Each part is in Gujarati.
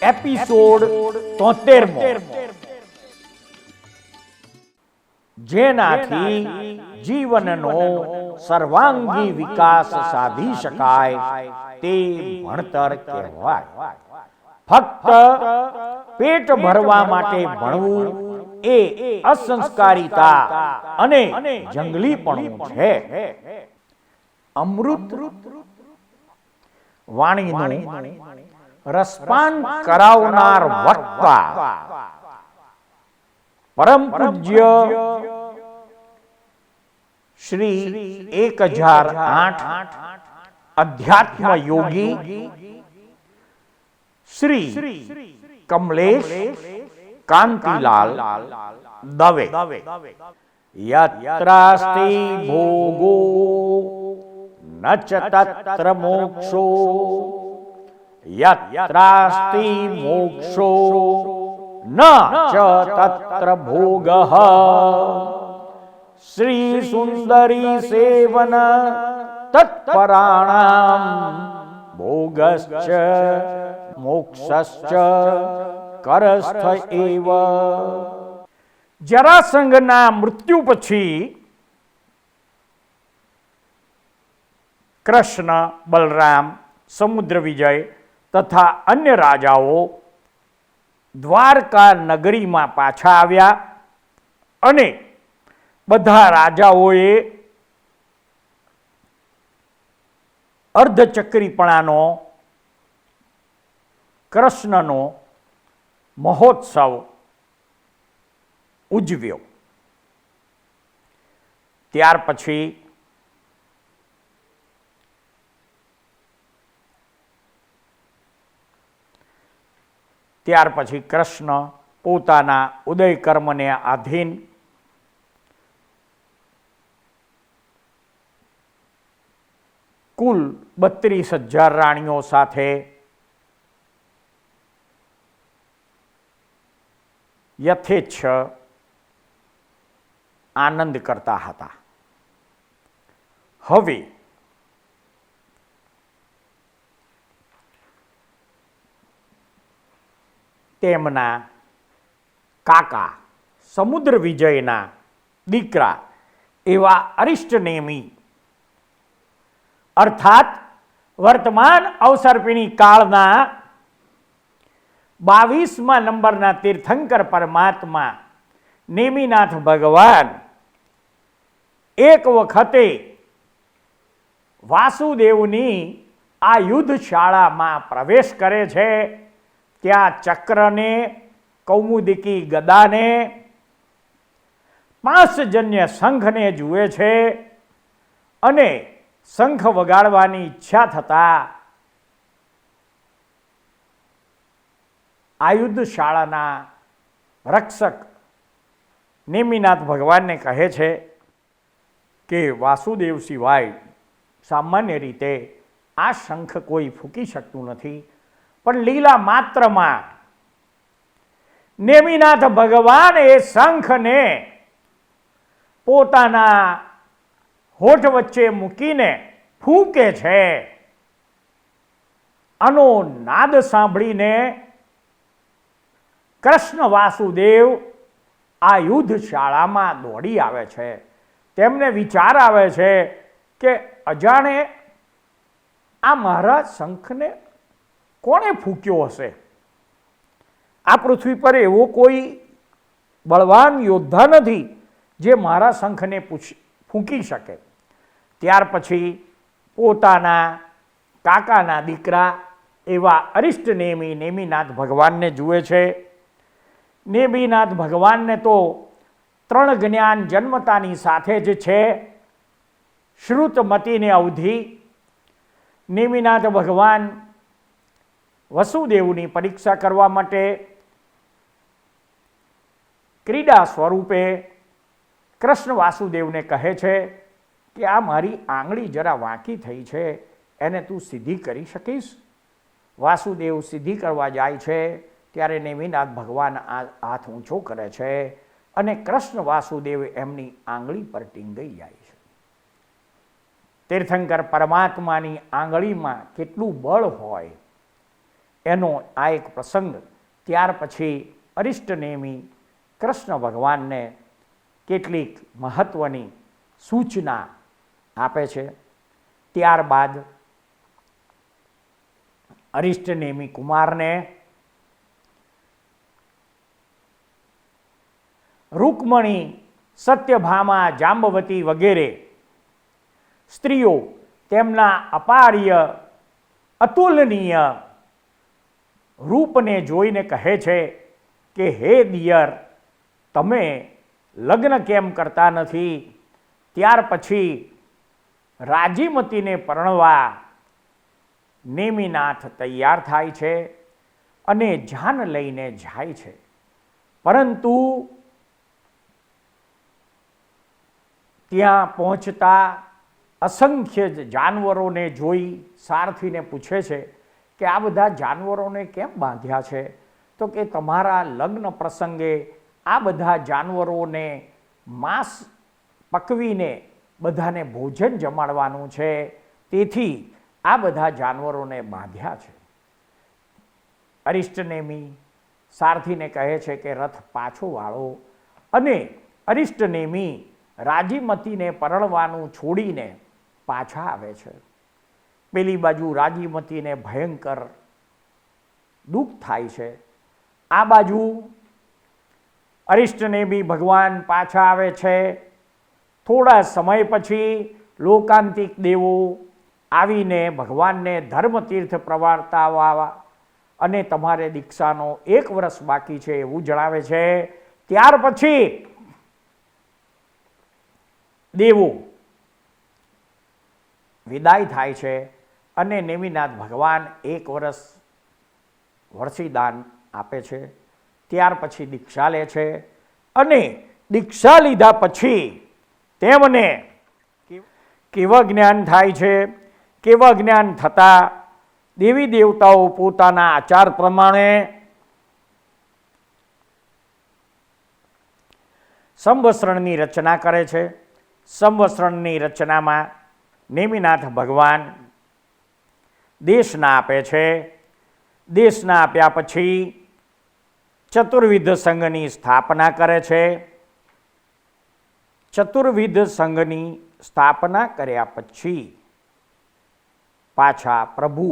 એપિસોડ 73મો, જેનાથી જીવનનો સર્વાંગી વિકાસ સાધી શકાય તે ભણતર કહેવાય. ફક્ત પેટ ભરવા માટે ભણવું એ અસંસ્કારિતા અને જંગલીપણું છે. અમૃત વાણીનું રસપાન કરાવનાર વક્તા પરમ પૂજ્ય શ્રી 1008 અધ્યાત્મ યોગી શ્રી કમલેશ કાંતિલાલ દવે. યત્રાસ્તિ ભોગો ન ચ તત્ર મોક્ષો, યત્રાસ્તિ મોક્ષો ન ચ તત્ર ભોગઃ. શ્રી સુંદરી સેવન તત્પરાણામ ભોગશ્ચ મોક્ષશ્ચ કરસ્થ એવ. જરાસંઘના મૃત્યુ પછી કૃષ્ણ, બલરામ, સમુદ્ર વિજય તથા અન્ય રાજાઓ દ્વારકા નગરીમાં પાછા આવ્યા અને બધા રાજાઓએ અર્ધચક્રીપણાનો કૃષ્ણનો મહોત્સવ ઉજવ્યો. ત્યાર પછી કૃષ્ણ પોતાના ઉદય કર્મને આધીન કુલ 32,000 રાણીઓ સાથે યથેચ્છ આનંદ કરતા હતા. હવે તેમના કાકા સમુદ્ર વિજયના દીકરા એવા અરિષ્ટનેમી અર્થાત વર્તમાન અવસર્પિણી કાળના 22મા નંબરના તીર્થંકર પરમાત્મા નેમિનાથ ભગવાન એક વખતે વાસુદેવની આ યુદ્ધશાળામાં પ્રવેશ કરે છે. ત્યાં ચક્રને, કૌમુદિકી ગદાને, પાંચજન્ય શંખને જુએ છે અને શંખ વગાડવાની ઈચ્છા થતા આયુધ શાળાના રક્ષક નેમિનાથ ભગવાનને કહે છે કે વાસુદેવ સિવાય સામાન્ય રીતે આ શંખ કોઈ ફૂંકી શકતું નથી. પણ લીલા માત્રમાં નેમિનાથ ભગવાન એ શંખને પોતાના હોઠ વચ્ચે મૂકીને ફૂંકે છે. આનો નાદ સાંભળીને કૃષ્ણ વાસુદેવ આ યુદ્ધ શાળામાં દોડી આવે છે. તેમને વિચાર આવે છે કે અજાણે આ મારા શંખને કોણે ફૂંક્યો હશે? આ પૃથ્વી પર એવો કોઈ બળવાન યોદ્ધા નથી જે મારા શંખને ફૂંકી શકે. ત્યાર પછી પોતાના કાકાના દીકરા એવા અરિષ્ટનેમી નેમિનાથ ભગવાનને જુએ છે. નેમિનાથ ભગવાનને તો 3 જ્ઞાન જન્મતાની સાથે જ છે. શ્રુતમતીને અવધિ. નેમિનાથ ભગવાન વસુદેવની પરીક્ષા કરવા માટે ક્રીડા સ્વરૂપે કૃષ્ણ વાસુદેવને કહે છે કે આ મારી આંગળી જરા વાંકી થઈ છે, એને તું સીધી કરી શકીશ? વાસુદેવ સીધી કરવા જાય છે ત્યારે નેમિનાથ ભગવાન હાથ ઊંચો કરે છે અને કૃષ્ણ વાસુદેવ એમની આંગળી પર ટીંગાઈ જાય છે. તીર્થંકર પરમાત્માની આંગળીમાં કેટલું બળ હોય એનો આ એક પ્રસંગ. ત્યાર પછી અરિષ્ટનેમી કૃષ્ણ ભગવાનને કેટલીક મહત્વની સૂચના આપે છે. ત્યારબાદ અરિષ્ટનેમી કુમારને રૂકમણી, સત્યભામા, જાંબવતી વગેરે સ્ત્રીઓ તેમના અપાર્ય અતુલનીય રૂપને જોઈને કહે છે કે હે દિયર, તમે લગ્ન કેમ કરતા નથી? ત્યાર પછી રાજીમતીને પરણવા નેમિનાથ તૈયાર થાય છે અને જાન લઈને જાય છે. પરંતુ ત્યાં પહોંચતા અસંખ્ય જાનવરોને જોઈ સારથીને પૂછે છે કે આ બધા જાનવરોને કેમ બાંધ્યા છે? તો કે તમારા લગ્ન પ્રસંગે આ બધા જાનવરોને માંસ પકવીને બધાને ભોજન જમાડવાનું છે, તેથી આ બધા જાનવરોને બાંધ્યા છે. અરિષ્ટનેમી સારથીને કહે છે કે રથ પાછો વાળો, અને અરિષ્ટનેમી રાજીમતીને પરણવાનું છોડીને પાછા આવે છે. પેલી બાજુ રાજીમતીને ભયંકર દુઃખ થાય છે. આ બાજુ અરિષ્ટનેમી ભગવાન પાછા આવે છે. થોડા સમય પછી લોકાંતિક દેવો આવીને ભગવાનને ધર્મતીર્થ પ્રવર્તાવવા અને તમારે દીક્ષાનો 1 વર્ષ બાકી છે એવું જણાવે છે. ત્યાર પછી દેવો વિદાય થાય છે અને નેમિનાથ ભગવાન 1 વર્ષ વર્ષીદાન આપે છે. ત્યાર પછી દીક્ષા લે છે અને દીક્ષા લીધા પછી તેમને કેવા જ્ઞાન થાય છે? કેવા જ્ઞાન થતા દેવી દેવતાઓ પોતાના આચાર પ્રમાણે સંવત્સરણની રચના કરે છે. સંવત્સરણની રચનામાં નેમિનાથ ભગવાન દેશના આપે છે. દેશના આપ્યા પછી ચતુર્વિધ સંઘની સ્થાપના કરે છે. ચતુર્વિધ સંઘની સ્થાપના કર્યા પછી પાછા પ્રભુ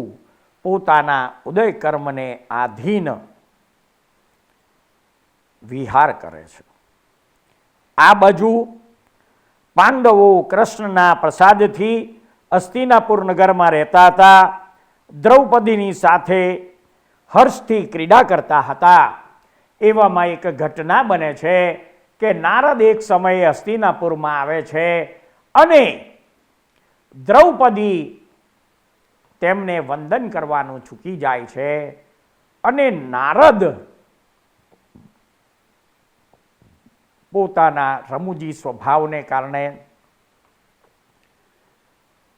પોતાના ઉદય કર્મને આધીન વિહાર કરે છે. આ બાજુ પાંડવો કૃષ્ણના પ્રસાદથી હસ્તિનાપુર નગરમાં રહેતા હતા. દ્રૌપદીની સાથે હર્ષથી ક્રીડા કરતા હતા. એવામાં એક ઘટના બને છે કે નારદ એક સમયે હસ્તિનાપુરમાં આવે છે અને દ્રૌપદી તેમને વંદન કરવાનું ચૂકી જાય છે અને નારદ પોતાના રમૂજી સ્વભાવને કારણે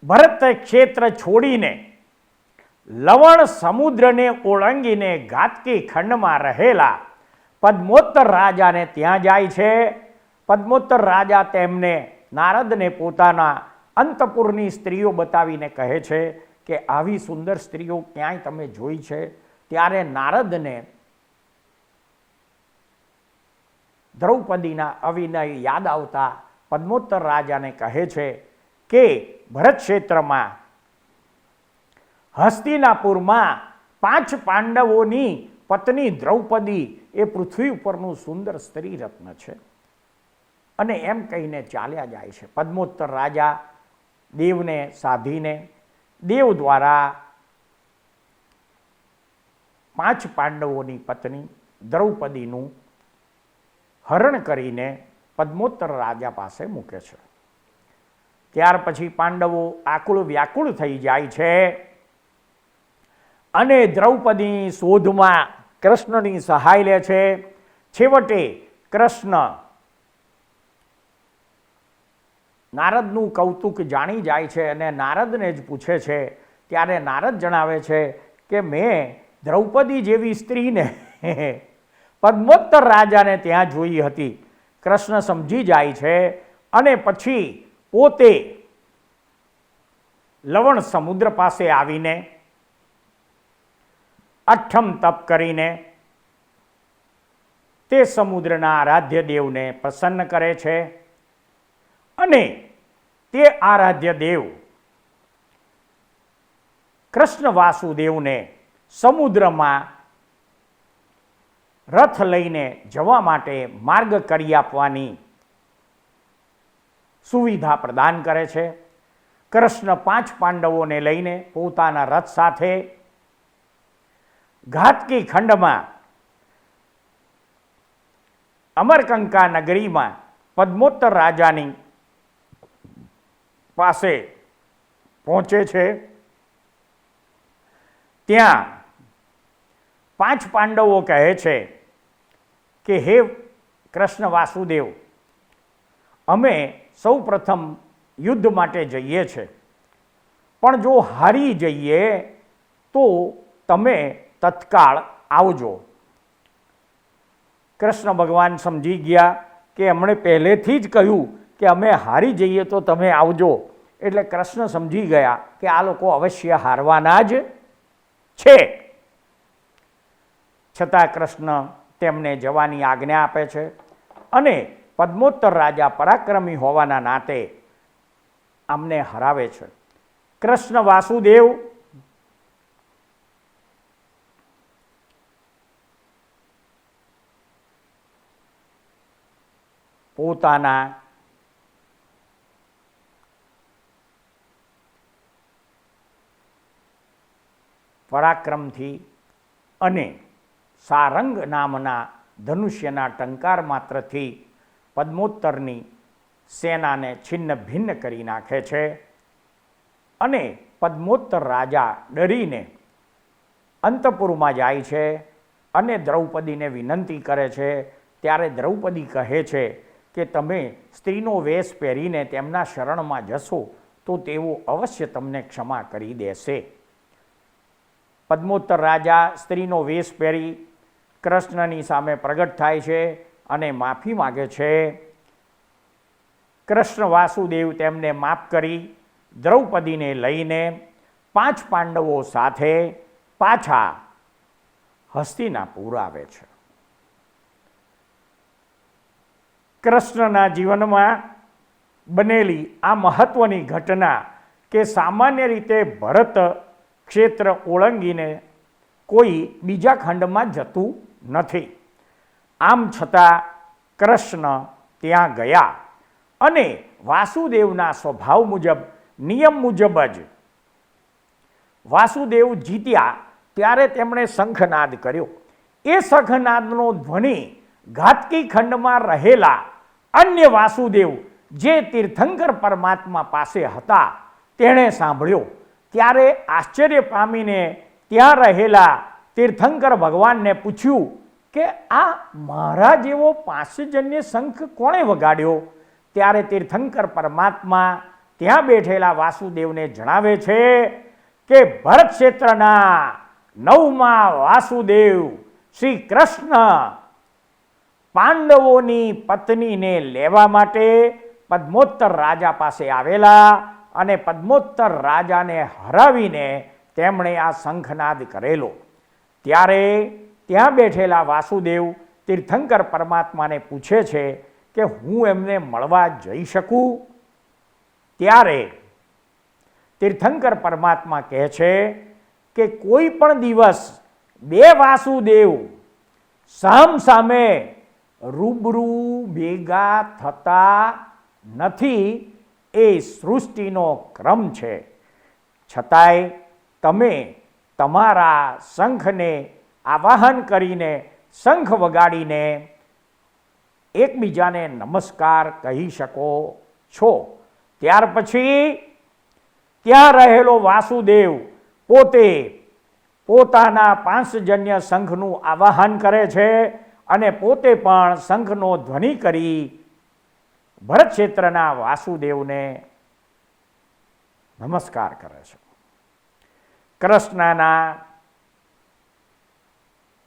ભરત ક્ષેત્ર છોડીને લવણ સમુદ્રને ઓળંગીને ઘાતકી ખંડમાં રહેલા પદ્મોત્તર રાજાને ત્યાં જાય છે. પદ્મોત્તર રાજા તેમને નારદને પોતાના અંતપુરની સ્ત્રીઓ બતાવીને કહે છે કે આવી સુંદર સ્ત્રીઓ ક્યાંય તમે જોઈ છે? ત્યારે નારદને દ્રૌપદીના અવિનય યાદ આવતા પદ્મોત્તર રાજાને કહે છે કે ભરત ક્ષેત્રમાં હસ્તિનાપુરમાં 5 પાંડવોની પત્ની દ્રૌપદી એ પૃથ્વી ઉપરનું સુંદર સ્ત્રી રત્ન છે. અને એમ કહીને ચાલ્યા જાય છે. પદ્મોત્તર રાજા દેવને સાધીને દેવ દ્વારા 5 પાંડવોની પત્ની દ્રૌપદીનું હરણ કરીને પદ્મોત્તર રાજા પાસે મૂકે છે. ત્યાર પછી પાંડવો આકુળ વ્યાકુળ થઈ જાય છે અને દ્રૌપદીની શોધમાં કૃષ્ણની સહાય લે છે. છેવટે કૃષ્ણ નારદનું કૌતુક જાણી જાય છે અને નારદને જ પૂછે છે. ત્યારે નારદ જણાવે છે કે મેં દ્રૌપદી જેવી સ્ત્રીને પદ્મોત્તર રાજાને ત્યાં જોઈ હતી. કૃષ્ણ સમજી જાય છે અને પછી પોતે લવણ સમુદ્ર પાસે આવીને અઠમ તપ કરીને તે સમુદ્રના આરાધ્ય દેવને પ્રસન્ન કરે છે અને તે આરાધ્ય દેવ કૃષ્ણ વાસુદેવને સમુદ્રમાં રથ લઈને જવા માટે માર્ગ કરી આપવાની સુવિધા પ્રદાન કરે છે. કૃષ્ણ 5 પાંડવોને લઈને પોતાના રથ સાથે ઘાતકી ખંડમાં અમરકંકા નગરીમાં પદ્મોત્તર રાજાની પાસે પહોંચે છે. ત્યાં 5 પાંડવો કહે છે કે હે કૃષ્ણ વાસુદેવ, અમે સૌ પ્રથમ યુદ્ધ માટે જઈએ છે, પણ જો હારી જઈએ તો તમે તત્કાળ આવજો. કૃષ્ણ ભગવાન સમજી ગયા કે એમણે પહેલેથી જ કહ્યું કે અમે હારી જઈએ તો તમે આવજો, એટલે કૃષ્ણ સમજી ગયા કે આ લોકો અવશ્ય હારવાના જ છે. છતાં કૃષ્ણ તેમને જવાની આજ્ઞા આપે છે અને પદ્મોત્તર રાજા પરાક્રમી હોવાના નાતે અમને હરાવે છે. કૃષ્ણ વાસુદેવ પોતાના પરાક્રમથી અને સારંગ નામના ધનુષ્યના ટંકાર માત્રથી પદ્મોત્તરની સેનાને છિન્ન ભિન્ન કરી નાખે છે અને પદ્મોત્તર રાજા ડરીને અંતપુરમાં જાય છે અને દ્રૌપદીને વિનંતી કરે છે. ત્યારે દ્રૌપદી કહે છે કે તમે સ્ત્રીનો વેશ પહેરીને તેમના શરણમાં જશો તો તેઓ અવશ્ય તમને ક્ષમા કરી દેશે. પદ્મોત્તર રાજા સ્ત્રીનો વેશ પહેરી કૃષ્ણની સામે પ્રગટ થાય છે અને માફી માગે છે. કૃષ્ણ વાસુદેવ તેમને માફ કરી દ્રૌપદીને લઈને 5 પાંડવો સાથે પાછા હસ્તિનાપુર આવે છે. કૃષ્ણના જીવનમાં બનેલી આ મહત્વની ઘટના કે સામાન્ય રીતે ભરત ક્ષેત્ર ઓળંગીને કોઈ બીજા ખંડમાં જતું નથી, આમ છતાં કૃષ્ણ ત્યાં ગયા અને વાસુદેવના સ્વભાવ મુજબ, નિયમ મુજબ જ વાસુદેવ જીત્યા ત્યારે તેમણે શંખનાદ કર્યો. એ શંખનાદનો ધ્વનિ ઘાતકી ખંડમાં રહેલા અન્ય વાસુદેવ જે તીર્થંકર પરમાત્મા પાસે હતા તેણે સાંભળ્યો. ત્યારે આશ્ચર્ય પામીને ત્યાં રહેલા તીર્થંકર ભગવાનને પૂછ્યું કે આ મારા જેવો પાંચજન્ય શંખ કોણે વગાડ્યો? ત્યારે તીર્થંકર પરમાત્મા ત્યાં બેઠેલા વાસુદેવને જણાવે છે કે ભરત ક્ષેત્રના 9મા વાસુદેવ શ્રી કૃષ્ણ પાંડવોની પત્નીને લેવા માટે પદ્મોત્તર રાજા પાસે આવેલા અને પદ્મોત્તર રાજાને હરાવીને તેમણે આ શંખનાદ કરેલો. ત્યારે ત્યાં બેઠેલા વાસુદેવ તીર્થંકર પરમાત્માને પૂછે છે કે હું એમને મળવા જઈ શકું? ત્યારે તીર્થંકર પરમાત્મા કહે છે કે કોઈ પણ દિવસ 2 વાસુદેવ સામસામે રૂબરૂ ભેગા થતા નથી, એ સૃષ્ટિનો ક્રમ છે. છતાંય તમે તમારા શંખને આવાહન કરીને, શંખ વગાડીને એકબીજાને નમસ્કાર કહી શકો છો. ત્યાર પછી ત્યાં રહેલો વાસુદેવ પોતે પોતાના પાંચજન્ય શંખનું આવાહન કરે છે અને પોતે પણ શંખનો ધ્વનિ કરી ભરત ક્ષેત્રના વાસુદેવને નમસ્કાર કરે છે. કૃષ્ણના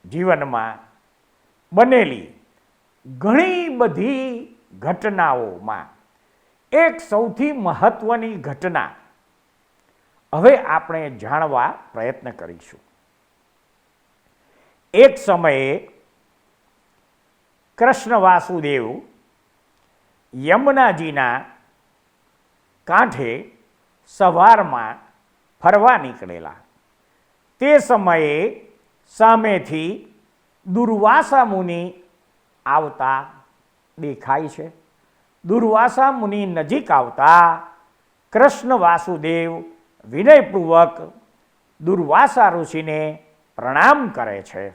જીવનમાં બનેલી ઘણી બધી ઘટનાઓમાં એક સૌથી મહત્વની ઘટના હવે આપણે જાણવા પ્રયત્ન કરીશું. એક સમયે કૃષ્ણ વાસુદેવ યમુનાજીના કાંઠે સવારમાં ફરવા નીકળેલા. તે સમયે સામેથી દુર્વાસા મુનિ આવતા દેખાય છે. દુર્વાસા મુનિ નજીક આવતા કૃષ્ણ વાસુદેવ વિનયપૂર્વક દુર્વાસા ઋષિને પ્રણામ કરે છે.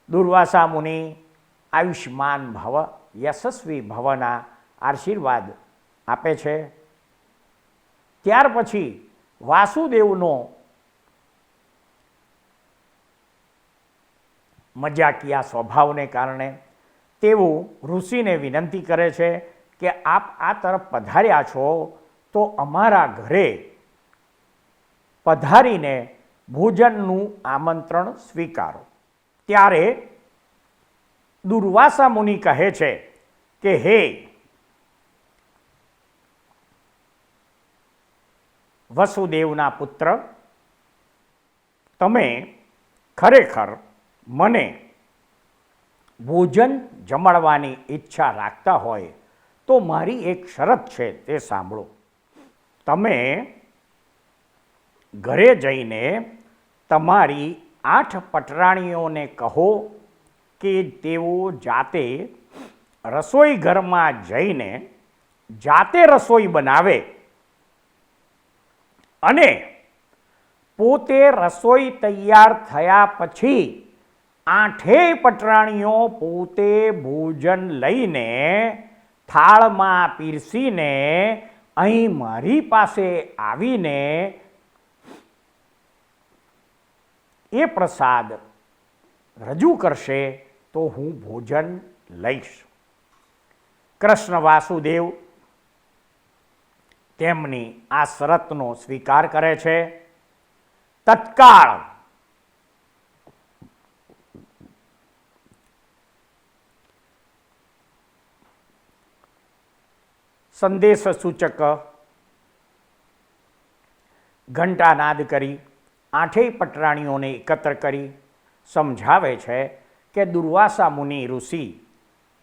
દુર્વાસા મુનિ આયુષ્માન ભવ, યશસ્વી ભવના આશીર્વાદ આપે છે. ત્યાર પછી વાસુદેવનો મજાકિયા સ્વભાવને કારણે તેઓ ઋષિને વિનંતી કરે છે કે આપ આ તરફ પધાર્યા છો તો અમારા ઘરે પધારીને ભોજનનું આમંત્રણ સ્વીકારો. ત્યારે દુર્વાસા મુનિ કહે છે કે હે વસુદેવના પુત્ર, તમે ખરેખર મને ભોજન જમાડવાની ઈચ્છા રાખતા હોય તો મારી એક શરત છે, તે સાંભળો. તમે ઘરે જઈને તમારી 8 પટરાણીઓને કહો કે તેઓ જાતે રસોઈ ઘરમાં જઈને જાતે રસોઈ બનાવે અને પોતે રસોઈ તૈયાર થયા પછી 8 પટરાણીઓ પોતે ભોજન લઈને થાળમાં પીરસીને અહીં મારી પાસે આવીને એ પ્રસાદ રજૂ કરશે તો હું ભોજન લઈશ. કૃષ્ણ વાસુદેવ તેમની આ શરતનો સ્વીકાર કરે છે. તત્કાળ સંદેશ સૂચક ઘંટાનાદ કરી 8 પટરાણીઓને એકત્ર કરી સમજાવે છે કે દુર્વાસા મુનિ ઋષિ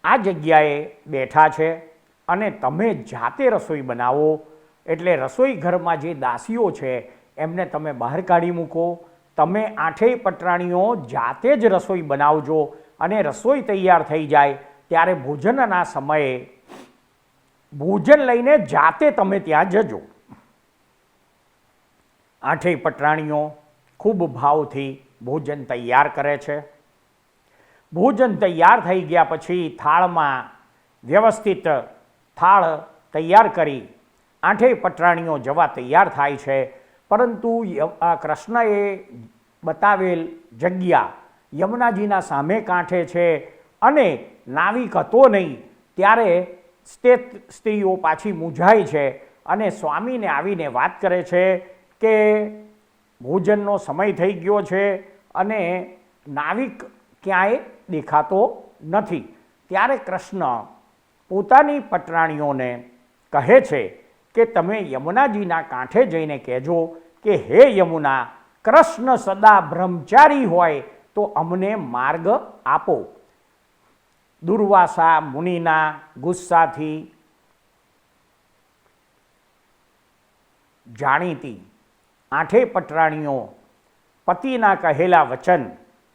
આ જગ્યાએ બેઠા છે અને તમે જાતે રસોઈ બનાવો. એટલે રસોઈ ઘરમાં જે દાસીઓ છે એમને તમે બહાર કાઢી મૂકો. તમે 8 પટરાણીઓ જાતે જ રસોઈ બનાવજો અને રસોઈ તૈયાર થઈ જાય ત્યારે ભોજનના સમયે ભોજન લઈને જાતે તમે ત્યાં જજો. 8 પટરાણીઓ ખૂબ ભાવથી ભોજન તૈયાર કરે છે. ભોજન તૈયાર થઈ ગયા પછી થાળમાં વ્યવસ્થિત થાળ તૈયાર કરી 8 પટરાણીઓ જવા તૈયાર થાય છે. પરંતુ કૃષ્ણએ બતાવેલ જગ્યા યમુનાજીના સામે કાંઠે છે અને નાવિક હતો નહીં. ત્યારે સ્ત્રીઓ પાછી મૂંઝાય છે અને સ્વામીને આવીને વાત કરે છે કે ભોજનનો સમય થઈ ગયો છે અને નાવિક ક્યાંય દેખાતો નથી. ત્યારે કૃષ્ણ પોતાની પટરાણીઓને કહે છે કે તમે યમુનાજીના કાંઠે જઈને કહેજો કે હે યમુના, કૃષ્ણ સદા બ્રહ્મચારી હોય તો અમને માર્ગ આપો. દુર્વાસા મુનિના ગુસ્સાથી જાણીતી 8 પટરાણીઓ પતિના કહેલા વચન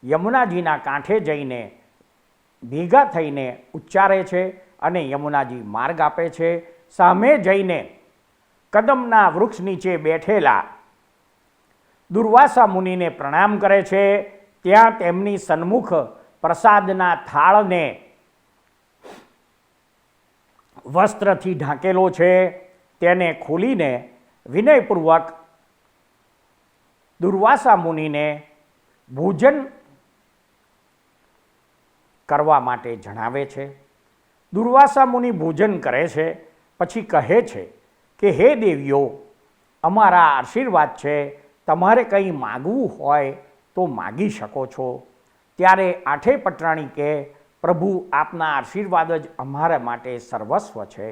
યમુનાજીના કાંઠે જઈને ભેગા થઈને ઉચ્ચારે છે અને યમુનાજી માર્ગ આપે છે. સામે જઈને કદમના વૃક્ષ નીચે બેઠેલા દુર્વાસા મુનિને પ્રણામ કરે છે. ત્યાં તેમની સન્મુખ પ્રસાદના થાળને વસ્ત્રથી ઢાંકેલો છે. તેને ખોલીને વિનયપૂર્વક દુર્વાસા મુનિને ભોજન કરવા માટે જણાવે છે. દુર્વાસા મુનિ ભોજન કરે છે. પછી કહે છે કે હે દેવીઓ, અમારા આશીર્વાદ છે, તમારે કંઈ માગવું હોય તો માગી શકો છો. ત્યારે 8 પટરાણી કે પ્રભુ, આપના આશીર્વાદ જ અમારા માટે સર્વસ્વ છે.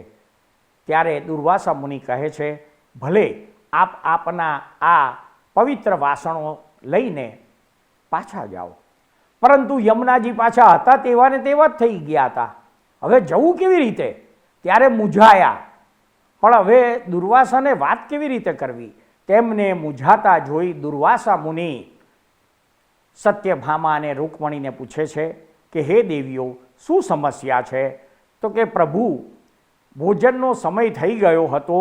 ત્યારે દુર્વાસા મુનિ કહે છે ભલે, આપ આપના આ પવિત્ર વાસણો લઈને પાછા જાઓ. પરંતુ યમુનાજી પાછા હતા તેવા ને તેવા જ થઈ ગયા હતા. હવે જવું કેવી રીતે? ત્યારે મૂંઝાયા. પણ હવે દુર્વાસાને વાત કેવી રીતે કરવી? તેમને મૂંઝાતા જોઈ દુર્વાસા મુનિ સત્યભામા અને રૂકમણીને પૂછે છે કે હે દેવીઓ, શું સમસ્યા છે? તો કે પ્રભુ, ભોજનનો સમય થઈ ગયો હતો,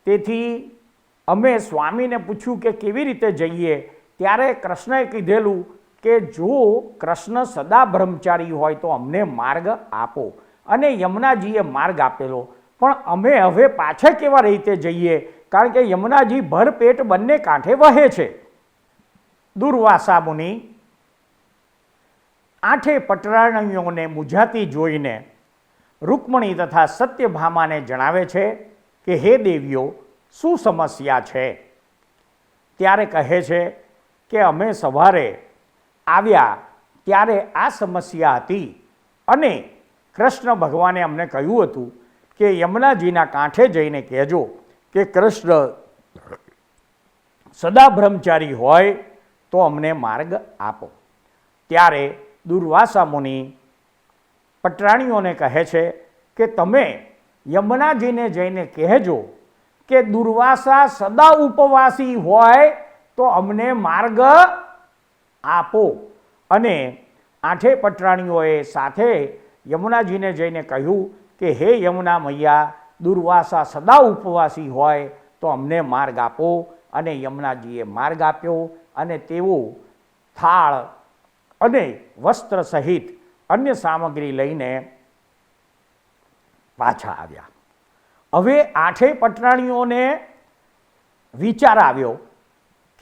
તેથી અમે સ્વામીને પૂછ્યું કે કેવી રીતે જઈએ. ત્યારે કૃષ્ણએ કીધેલું કે જો કૃષ્ણ સદા બ્રહ્મચારી હોય તો અમને માર્ગ આપો, અને યમુનાજીએ માર્ગ આપેલો. પણ અમે હવે પાછા કેવા રીતે જઈએ? કારણ કે યમુનાજી ભરપેટ બંને કાંઠે વહે છે. દુર્વાસા મુનિ આઠે પટરાણીઓને મૂંઝાતી જોઈને રૂકમણી તથા સત્યભામાને જણાવે છે કે હે દેવીઓ, શું સમસ્યા છે? ત્યારે કહે છે કે અમે સવારે આવ્યા ત્યારે આ સમસ્યા હતી, અને કૃષ્ણ ભગવાને અમને કહ્યું હતું કે યમુનાજીના કાંઠે જઈને કહેજો કે કૃષ્ણ સદા બ્રહ્મચારી હોય તો અમને માર્ગ આપો. ત્યારે દુર્વાસા મુનિ પટરાણીઓને કહે છે કે તમે યમુનાજીને જઈને કહેજો કે દુર્વાસા સદા ઉપવાસી હોય તો અમને માર્ગ આપો. અને આઠે પટરાણીઓએ સાથે યમુનાજીને જઈને કહ્યું કે હે યમુના મૈયા, દુર્વાસા સદા ઉપવાસી હોય તો અમને માર્ગ આપો. અને યમુનાજીએ માર્ગ આપ્યો, અને તેઓ થાળ અને વસ્ત્ર સહિત અન્ય સામગ્રી લઈને પાછા આવ્યા. હવે આઠેય પટરાણીઓને વિચાર આવ્યો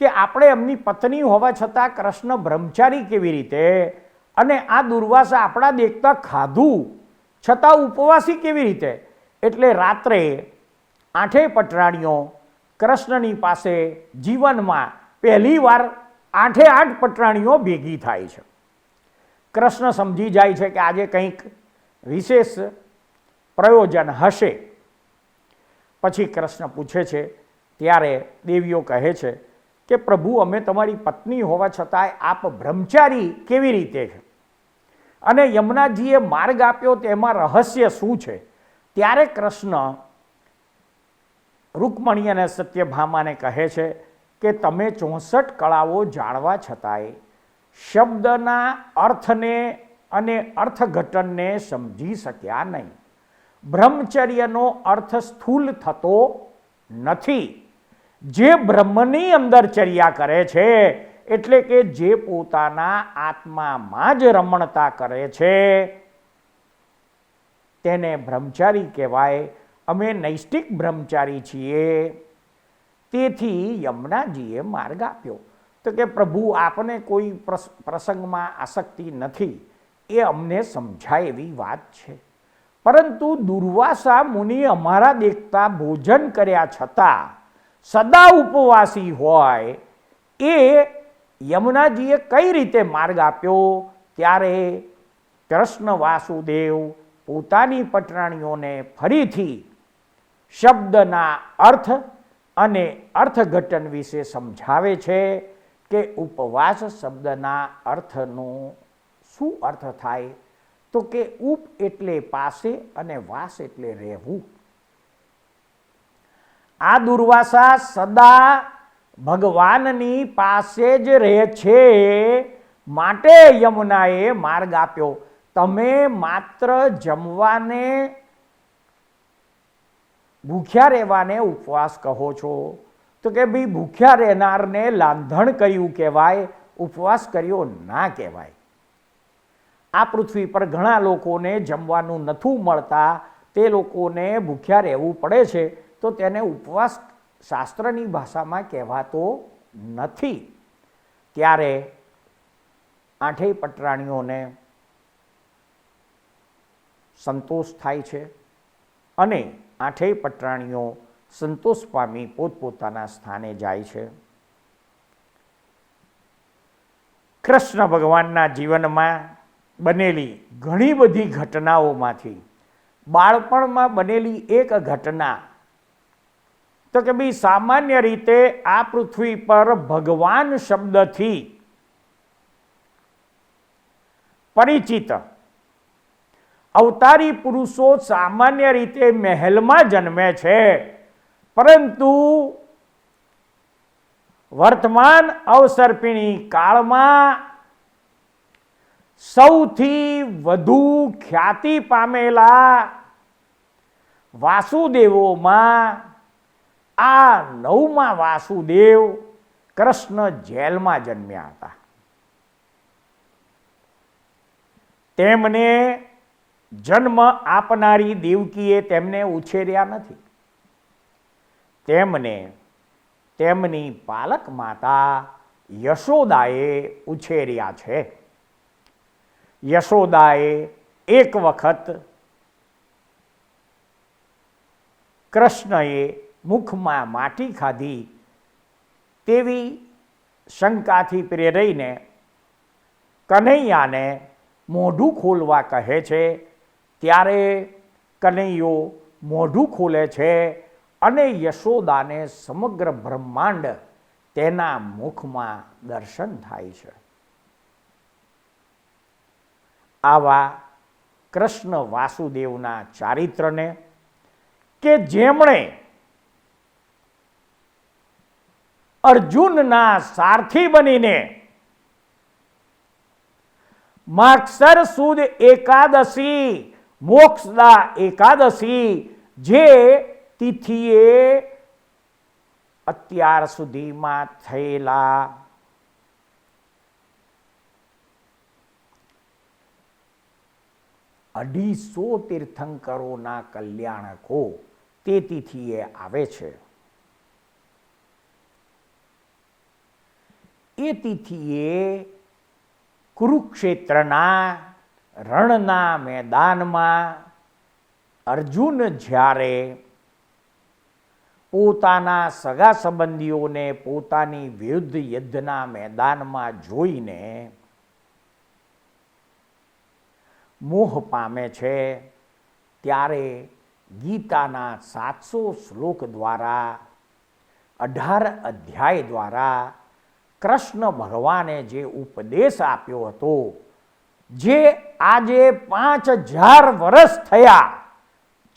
કે આપણે એમની પત્ની હોવા છતાં કૃષ્ણ બ્રહ્મચારી કેવી રીતે, અને આ દુર્વાસા આપણા દેખતા ખાધું છતાં ઉપવાસી કેવી રીતે? એટલે રાત્રે આઠેય પટરાણીઓ કૃષ્ણની પાસે જીવનમાં પહેલીવાર આઠે આઠ પટરાણીઓ ભેગી થાય છે. કૃષ્ણ સમજી જાય છે કે આજે કંઈક વિશેષ પ્રયોજન હશે. પછી કૃષ્ણ પૂછે છે, ત્યારે દેવીઓ કહે છે કે પ્રભુ, અમે તમારી પત્ની હોવા છતાંય આપ બ્રહ્મચારી કેવી રીતે છે? અને યમુનાજીએ માર્ગ આપ્યો તેમાં રહસ્ય શું છે? ત્યારે કૃષ્ણ રૂકમણી અને સત્યભામાને કહે છે કે તમે 64 કળાઓ જાણવા છતાંય શબ્દના અર્થને અને અર્થઘટનને સમજી શક્યા નહીં. બ્રહ્મચર્યનો અર્થ સ્થૂલ થતો નથી. જે બ્રહ્મની અંદર ચર્યા કરે છે, એટલે કે જે પોતાના આત્મામાં જ રમણતા કરે છે, તેને બ્રહ્મચારી કહેવાય. અમે નૈષ્ટિક બ્રહ્મચારી છીએ. તેથી યમુનાજીએ માર્ગ આપ્યો. તો કે પ્રભુ, આપને કોઈ પ્રસંગમાં આસક્તિ નથી, એ અમને સમજાય એવી વાત છે. પરંતુ દુર્વાસા મુનિ અમારા દેખતા ભોજન કર્યા છતાં સદા ઉપવાસી હોય, એ યમુનાજીએ કઈ રીતે માર્ગ આપ્યો? ત્યારે કૃષ્ણ વાસુદેવ પોતાની પટરાણીઓને ફરીથી શબ્દના અર્થ અને અર્થઘટન વિશે સમજાવે છે કે ઉપવાસ શબ્દના અર્થનો શું અર્થ થાય? તો કે ઉપ એટલે પાસે અને વાસ એટલે રહેવું. આ દુર્વાસા સદા ભગવાનની પાસે જ રહે છે, માટે યમુનાએ માર્ગ આપ્યો. તમે માત્ર જમવાને, ભૂખ્યા રહેવાને ઉપવાસ કહો છો. તો કે ભાઈ, ભૂખ્યા રહેનારને લાંધણ કર્યું કહેવાય, ઉપવાસ કર્યો ના કહેવાય. આ પૃથ્વી પર ઘણા લોકોને જમવાનું નથી મળતા, તે લોકોને ભૂખ્યા રહેવું પડે છે, તો તેને ઉપવાસ શાસ્ત્રની ભાષામાં કહેવાતો નથી. ત્યારે આઠેય પટરાણીઓને સંતોષ થાય છે, અને આઠેય પટરાણીઓ સંતોષ પામી પોતપોતાના સ્થાને જાય છે. કૃષ્ણ ભગવાનના જીવનમાં બનેલી ઘણી બધી ઘટનાઓમાંથી બાળપણમાં બનેલી એક ઘટના, તો કે ભાઈ, સામાન્ય રીતે આ પૃથ્વી પર ભગવાન શબ્દથી પરિચિત. અવતારી પુરુષો સામાન્ય રીતે મહેલમાં જન્મે છે, પરંતુ વર્તમાન અવસર્પિણી કાળમાં સૌથી વધુ ખ્યાતિ પામેલા વાસુદેવોમાં આ 9મા વાસુદેવ કૃષ્ણ જેલમાં જન્મ્યા હતા. તેમને જન્મ આપનારી દેવકીએ તેમને ઉછેર્યા નથી. તેમને તેમની પાલક માતા યશોદાએ ઉછેર્યા છે. યશોદાએ એક વખત કૃષ્ણએ મુખમાં માટી ખાધી તેવી શંકાથી પ્રેરાઈને કનૈયાને મોઢું ખોલવા કહે છે. ત્યારે કનૈયો મોઢું ખોલે છે અને યશોદાને સમગ્ર બ્રહ્માંડ તેના મુખમાં દર્શન થાય છે. આવા કૃષ્ણ વાસુદેવના ચારિત્રને કે જેમણે અર્જુનના સારથી બનીને માગસર સુદ એકાદશી મોક્ષદા એકાદશી જે તિથિએ અત્યાર સુધીમાં થયેલા અઢીસો તીર્થંકરોના કલ્યાણકો તે તિથિએ આવે છે. એ તિથિએ કુરુક્ષેત્રના રણના મેદાનમાં અર્જુન જ્યારે પોતાના સગા સંબંધીઓને પોતાની વિરુદ્ધ યુદ્ધના મેદાનમાં જોઈને મોહ પામે છે, ત્યારે ગીતાના 700 શ્લોક દ્વારા 18 અધ્યાય દ્વારા કૃષ્ણ ભગવાને જે ઉપદેશ આપ્યો હતો, જે આજે 5000 વર્ષ થયા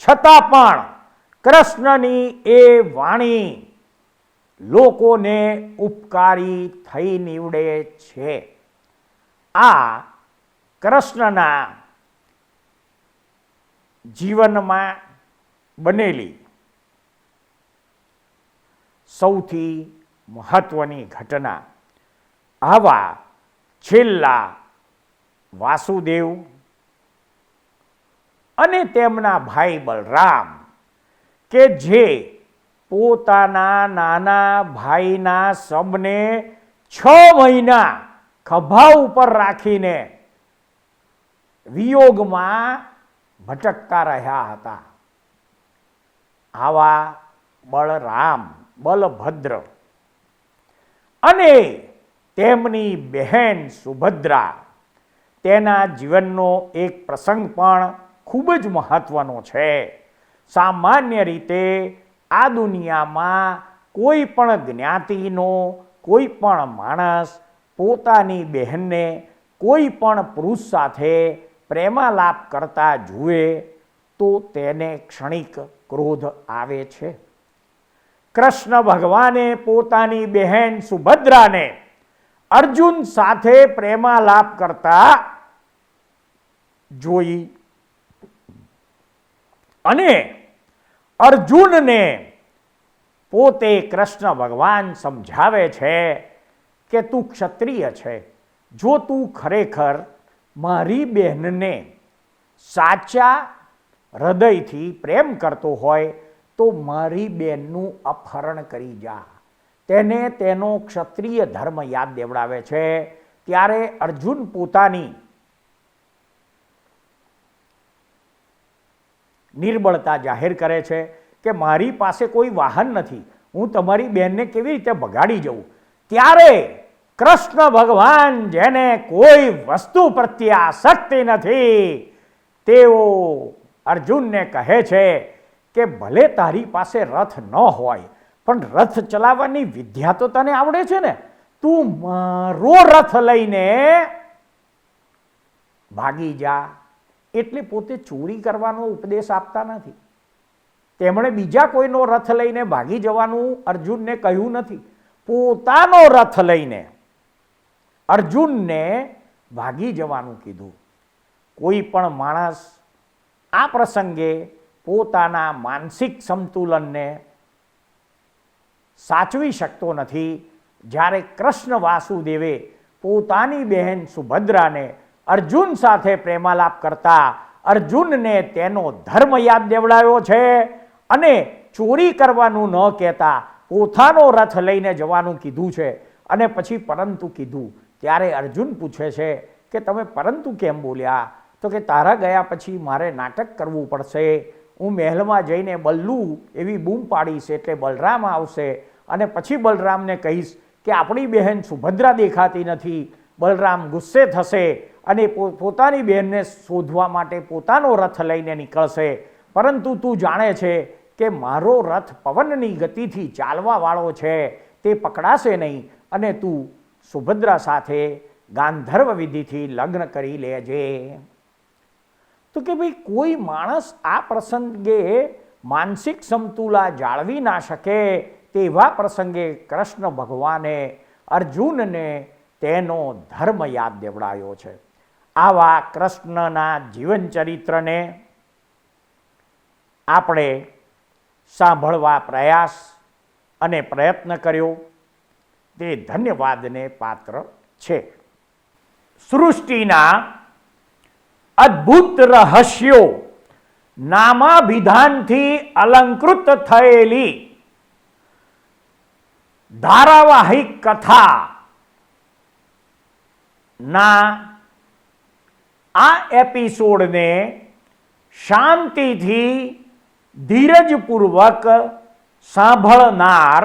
છતાં પણ કૃષ્ણની એ વાણી લોકોને ઉપકારી થઈ નીવડે છે. આ કૃષ્ણના જીવનમાં બનેલી સૌથી મહત્વની ઘટના. આવા છેલ્લા વાસુદેવ અને તેમના ભાઈ બલરામ કે જે પોતાના નાના ભાઈના શબને 6 મહિના ખભા ઉપર રાખીને વિયોગમાં ભટકતા રહ્યા હતા. આવા બલરામ, બલભદ્ર અને તેમની બહેન સુભદ્રા, તેના જીવનનો એક પ્રસંગ પણ ખૂબ જ મહત્વનો છે. સામાન્ય રીતે આ દુનિયામાં કોઈ પણ જ્ઞાતિનો કોઈ પણ માણસ પોતાની બહેનને કોઈ પણ પુરુષ સાથે પ્રેમાલાપ કરતા જુએ તો તેને ક્ષણિક ક્રોધ આવે છે. કૃષ્ણ ભગવાને પોતાની બહેન સુભદ્રાને અર્જુન સાથે પ્રેમાલાપ કરતા જોઈ અને અર્જુનને પોતે કૃષ્ણ ભગવાન સમજાવે છે કે તું ક્ષત્રિય છે, જો તું ખરેખર મારી બહેનને સાચા હૃદયથી પ્રેમ કરતો હોય તો મારી બહેનનું અપહરણ કરી જા. તેને તેનો ક્ષત્રિય ધર્મ યાદ દેવડાવે છે. ત્યારે અર્જુન પોતાની નિર્બળતા જાહેર કરે છે કે મારી પાસે કોઈ વાહન નથી, હું તમારી બહેનને કેવી રીતે ભગાડી જઉં. ત્યારે કૃષ્ણ ભગવાન, જેને કોઈ વસ્તુ પ્રત્યે આસક્તિ નથી, તેઓ અર્જુનને કહે છે કે ભલે તારી પાસે રથ ન હોય પણ રથ ચલાવવાની વિદ્યા તો તને આવડે છે ને, તું મારો રથ લઈને ભાગી જા, એટલે પોતે ચોરી કરવાનો ઉપદેશ આપતા નથી. તેમણે બીજા કોઈનો રથ લઈને ભાગી જવાનું અર્જુનને કહ્યું નથી, પોતાનો રથ લઈને અર્જુનને ભાગી જવાનું કીધું. કોઈ પણ માણસ આ પ્રસંગે પોતાના માનસિક સંતુલનને સાચવી શકતો નથી. જ્યારે કૃષ્ણ વાસુદેવે પોતાની બહેન સુભદ્રાને અર્જુન સાથે પ્રેમાલાપ કરતા અર્જુનને તેનો ધર્મ યાદ દેવડાવ્યો છે અને ચોરી કરવાનું ન કહેતા પોતાનો રથ લઈને જવાનું કીધું છે અને પછી પરંતુ કીધું. ત્યારે અર્જુન પૂછે છે કે તમે પરંતુ કેમ બોલ્યા? તો કે તારા ગયા પછી મારે નાટક કરવું પડશે. હું મહેલમાં જઈને બલ્લુ એવી બૂમ પાડીશ એટલે બલરામ આવશે અને પછી બલરામને કહીશ કે આપણી બહેન સુભદ્રા દેખાતી નથી. બલરામ ગુસ્સે થશે અને પોતાની બહેનને શોધવા માટે પોતાનો રથ લઈને નીકળશે. પરંતુ તું જાણે છે કે મારો રથ પવનની ગતિથી ચાલવાવાળો છે, તે પકડાશે નહીં અને તું સુભદ્રા સાથે ગાંધર્વ વિધિથી લગ્ન કરી લેજે. તો કે ભાઈ કોઈ માણસ આ પ્રસંગે માનસિક સમતુલા જાળવી ના શકે તેવા પ્રસંગે કૃષ્ણ ભગવાને અર્જુનને તેનો ધર્મ યાદ દેવડાવ્યો છે. આવા કૃષ્ણના જીવન ચરિત્રને આપણે સાંભળવા પ્રયાસ અને પ્રયત્ન કર્યો તે ધન્યવાદને પાત્ર છે. સૃષ્ટિના અદ્ભુત રહસ્યો નામાભિધાનથી અલંકૃત થયેલી ધારાવાહિક કથા ના આ એપિસોડને શાંતિથી ધીરજપૂર્વક સાંભળનાર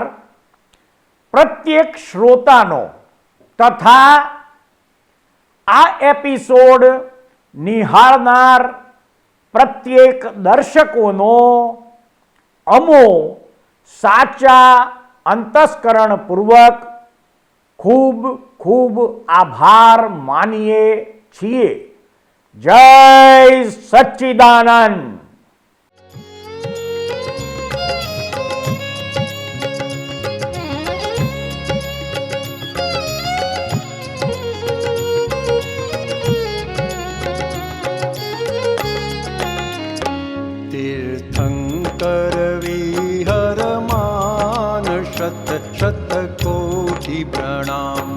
પ્રત્યેક શ્રોતાનો તથા આ એપિસોડ નિહાળનાર પ્રત્યેક દર્શકોનો અમો સાચા અંતસ્કરણપૂર્વક ખૂબ ખૂબ આભાર માનીએ છીએ. જય સચ્ચિદાનંદ. तीर्थंकर विहरमान शत शत कोटि प्रणाम.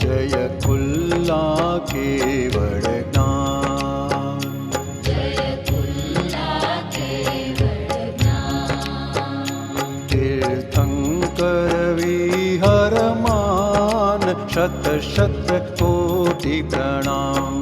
जय कुल्ला केवल ज्ञान. तीर्थंकर विहरमान शत शत कोटि प्रणाम.